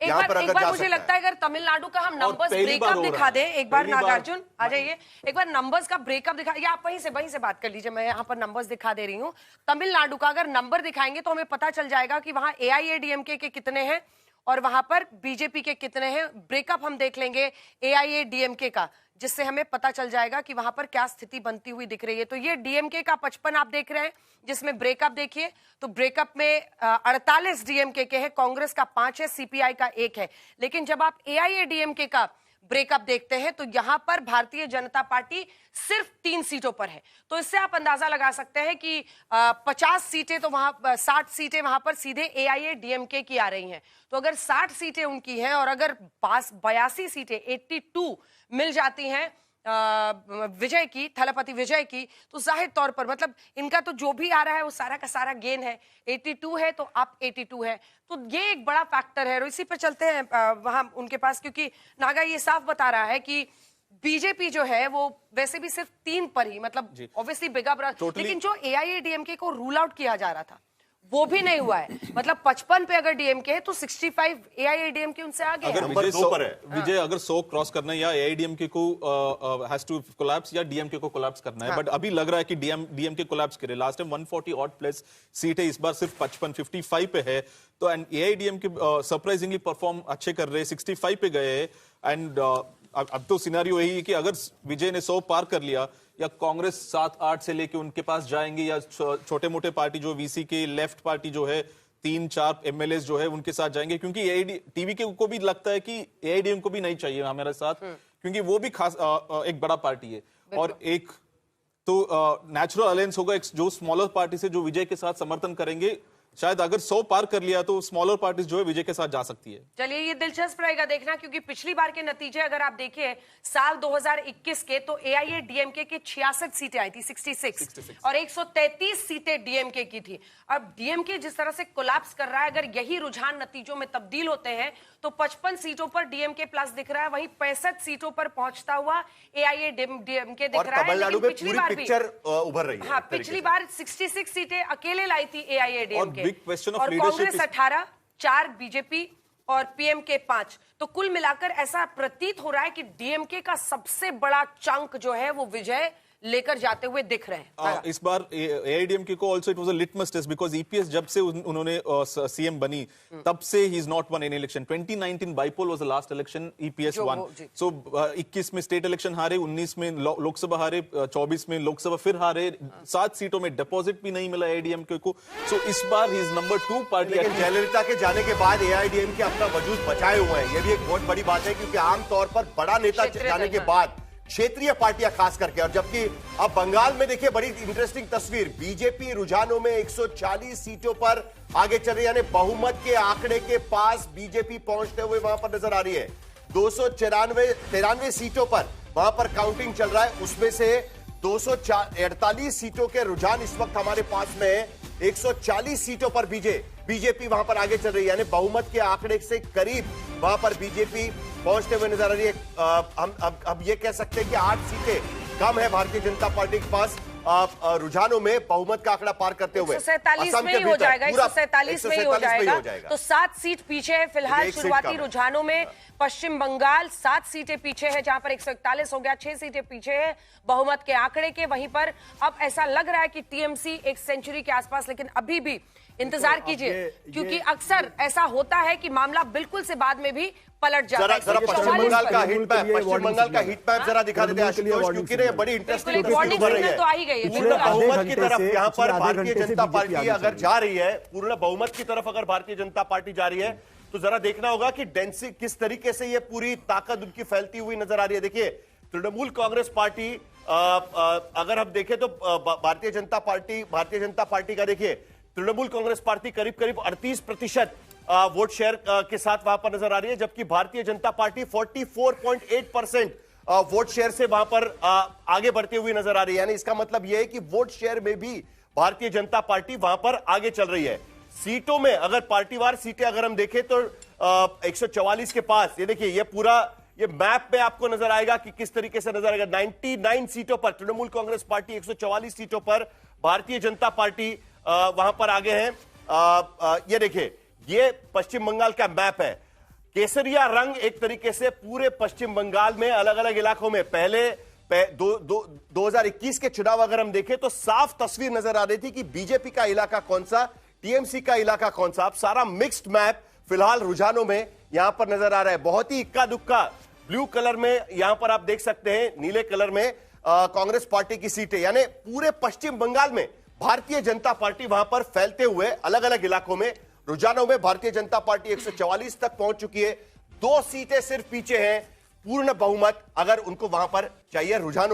यहाँ पर अगर जा मुझे लगता है अगर तमिलनाडु का हम नंबर्स ब्रेकअप दिखा दें एक बार, नागार्जुन आ जाइए, एक बार नंबर्स का ब्रेकअप दिखा, या आप वहीं से बात कर लीजिए, मैं यहाँ पर नंबर्स दिखा दे रही हूँ। तमिलनाडु का अगर नंबर दिखाएंगे तो हमें पता चल जाएगा कि वहां AIADMK के कितने हैं और वहां पर बीजेपी के कितने हैं। ब्रेकअप हम देख लेंगे AIADMK का, जिससे हमें पता चल जाएगा कि वहां पर क्या स्थिति बनती हुई दिख रही है। तो ये DMK का 55 आप देख रहे हैं, जिसमें ब्रेकअप देखिए तो ब्रेकअप में 48 DMK के हैं, कांग्रेस का 5 है, CPI का 1 है। लेकिन जब आप AIADMK का ब्रेकअप देखते हैं तो यहां पर भारतीय जनता पार्टी सिर्फ 3 सीटों पर है। तो इससे आप अंदाजा लगा सकते हैं कि 50 सीटें तो वहां 60 सीटें वहां पर सीधे AIADMK की आ रही हैं। तो अगर 60 सीटें उनकी हैं और अगर 82 सीटें 82 मिल जाती हैं विजय की, थलपति विजय की, तो जाहिर तौर पर मतलब इनका तो जो भी आ रहा है वो सारा का सारा गेन है। 82 है तो आप 82 है, तो ये एक बड़ा फैक्टर है। और इसी पे चलते हैं वहां उनके पास, क्योंकि नागा ये साफ बता रहा है कि बीजेपी जो है वो वैसे भी सिर्फ 3 पर ही, मतलब ऑब्वियसली बिगा ब्रदर, लेकिन जो AIADMK को रूल आउट किया जा रहा था वो भी नहीं हुआ है। मतलब 55 पे अगर DMK है तो 65 AIADMK उनसे आगे है। विजय अगर 100 क्रॉस करना है या AIADMK को हैज टू कोलैप्स या DMK को कोलैप्स करना है, बट अभी लग रहा है कि DMK कोलैप्स करे। Last time 140 odd plus seat है, इस बार सिर्फ 55 पे है। तो एंड AIADMK सरप्राइजिंगली परफॉर्म अच्छे कर रहे हैं, 65 पे गए। एंड अब तो सिनेरियो यही है कि अगर विजय ने 100 पार कर लिया या कांग्रेस 7-8 से लेके उनके पास जाएंगे, या छोटे मोटे पार्टी जो VC के लेफ्ट पार्टी जो है 3-4 MLAs जो है उनके साथ जाएंगे, क्योंकि TVK को भी लगता है कि AIADMK को भी नहीं चाहिए हमारे साथ, क्योंकि वो भी खास एक बड़ा पार्टी है। और एक तो नेचुरल अलायंस होगा जो स्मॉलर पार्टी से जो विजय के साथ समर्थन करेंगे। शायद अगर 100 पार कर लिया तो स्मॉलर पार्टीज जो है विजय के साथ जा सकती है। चलिए ये दिलचस्प रहेगा देखना, क्योंकि पिछली बार के नतीजे अगर आप देखिए साल 2021 के, तो AIADMK के 66 सीटें आई थी, 66 और 133 सीटें DMK की थी। अब DMK जिस तरह से कोलैप्स कर रहा है, अगर यही रुझान नतीजों में तब्दील होते हैं तो 55 सीटों पर DMK प्लस दिख रहा है, वहीं 65 सीटों पर पहुंचता हुआ AIADMK दिख रहा है। लेकिन पिछली बार भी उभर रही है। हाँ, पिछली बार 66 सीटें अकेले लाई थी AIADMK और कांग्रेस कांग्रेस 18, 4 बीजेपी और PMK 5। तो कुल मिलाकर ऐसा प्रतीत हो रहा है कि DMK का सबसे बड़ा चंक जो है वो विजय लेकर जाते हुए दिख रहे हैं। इस बार AIADMK को also it was a litmus test because EPS जब से उन्होंने CM बनी तब से he is not won any election. 2019 bipole was the last election EPS won. So 21 में स्टेट इलेक्शन हारे, 19 में लोकसभा हारे, 24 में लोकसभा फिर हारे, 7 सीटों में डिपॉजिट भी नहीं मिला AIADMK को। So इस बार he is number 2 पार्टी। लेकिन जयललिता के जाने के बाद AIADMK अपना वजूद बचाए हुए हैं, ये भी एक बहुत बड़ी बात है, क्योंकि आमतौर पर बड़ा नेता जाने के बाद क्षेत्रीय पार्टियां खास करके, और जबकि अब बंगाल में देखिए बड़ी इंटरेस्टिंग तस्वीर, बीजेपी रुझानों में 140 सीटों पर आगे चल रही है, यानी बहुमत के आंकड़े के पास बीजेपी पहुंचते हुए वहां पर नजर आ रही है। 293 सीटों पर वहां पर काउंटिंग चल रहा है, उसमें से 248 सीटों के रुझान इस वक्त हमारे पास में है। 140 सीटों पर बीजेपी वहां पर आगे चल रही है, यानी बहुमत के आंकड़े से करीब वहां पर बीजेपी पहुंचते हुए नजर आ रही है। हम अब ये कह सकते हैं कि 8 सीटें कम है भारतीय जनता पार्टी के पास रुझानों में बहुमत का आंकड़ा पार करते हुए। 147 में ही हो जाएगा, 147 में ही हो जाएगा। तो 7 सीट पीछे है फिलहाल शुरुआती रुझानों में। पश्चिम बंगाल 7 सीटें पीछे है, जहां पर 141 हो गया, 6 सीटें पीछे है बहुमत के आंकड़े के। वहीं पर अब ऐसा लग रहा है कि TMC एक सेंचुरी के आसपास, लेकिन अभी भी इंतजार कीजिए, क्योंकि अक्सर ऐसा होता है कि मामला बिल्कुल से बाद में भी पलट जाता है। जरा पश्चिम बंगाल का हीट मैप जरा दिखा देते हैं आशुतोष, क्योंकि ये बड़ी इंटरेस्टिंग उभर रही है। तो आ ही गई है पूर्ण बहुमत की तरफ यहाँ पर भारतीय जनता पार्टी अगर जा रही है, पूर्ण बहुमत की तरफ अगर भारतीय जनता पार्टी जा रही है, तो जरा देखना होगा कि डेंसी किस तरीके से ये पूरी ताकत उनकी फैलती हुई नजर आ रही है। देखिए तृणमूल कांग्रेस पार्टी अगर हम देखें तो भारतीय जनता पार्टी का देखिए, तृणमूल कांग्रेस पार्टी करीब 38% वोट शेयर के साथ वहां पर नजर आ रही है, जबकि Bharatiya Janata party 44.8% vote share से वहां पर आगे बढ़ती हुई नजर आ रही है। यानी इसका मतलब यह है कि वोट शेयर में भी भारतीय जनता पार्टी वहां पर आगे चल रही है। सीटों में अगर पार्टीवार सीटें अगर हम देखें तो 144 के पास, ये देखिए ये पूरा ये मैप में आपको नजर आएगा कि किस तरीके से नजर आएगा। 99 सीटों पर तृणमूल कांग्रेस पार्टी, 144 सीटों पर भारतीय जनता पार्टी वहां पर आगे है। ये देखिए ये पश्चिम बंगाल का मैप है। केसरिया रंग एक तरीके से पूरे पश्चिम बंगाल में अलग अलग इलाकों में पहले 2021 के चुनाव अगर हम देखें तो साफ तस्वीर नजर आ रही थी कि बीजेपी का इलाका कौन सा, टीएमसी का इलाका कौन सा। अब सारा मिक्स्ड मैप फिलहाल रुझानों में यहां पर नजर आ रहा है। बहुत ही इक्का दुक्का ब्लू कलर में यहां पर आप देख सकते हैं, नीले कलर में कांग्रेस पार्टी की सीटें, यानी पूरे पश्चिम बंगाल में भारतीय जनता पार्टी वहां पर फैलते हुए अलग अलग इलाकों में रुझानों में भारतीय जनता पार्टी 144 तक पहुंच चुकी है। 2 सीटें सिर्फ पीछे हैं पूर्ण बहुमत अगर उनको वहां पर चाहिए रुझानों में।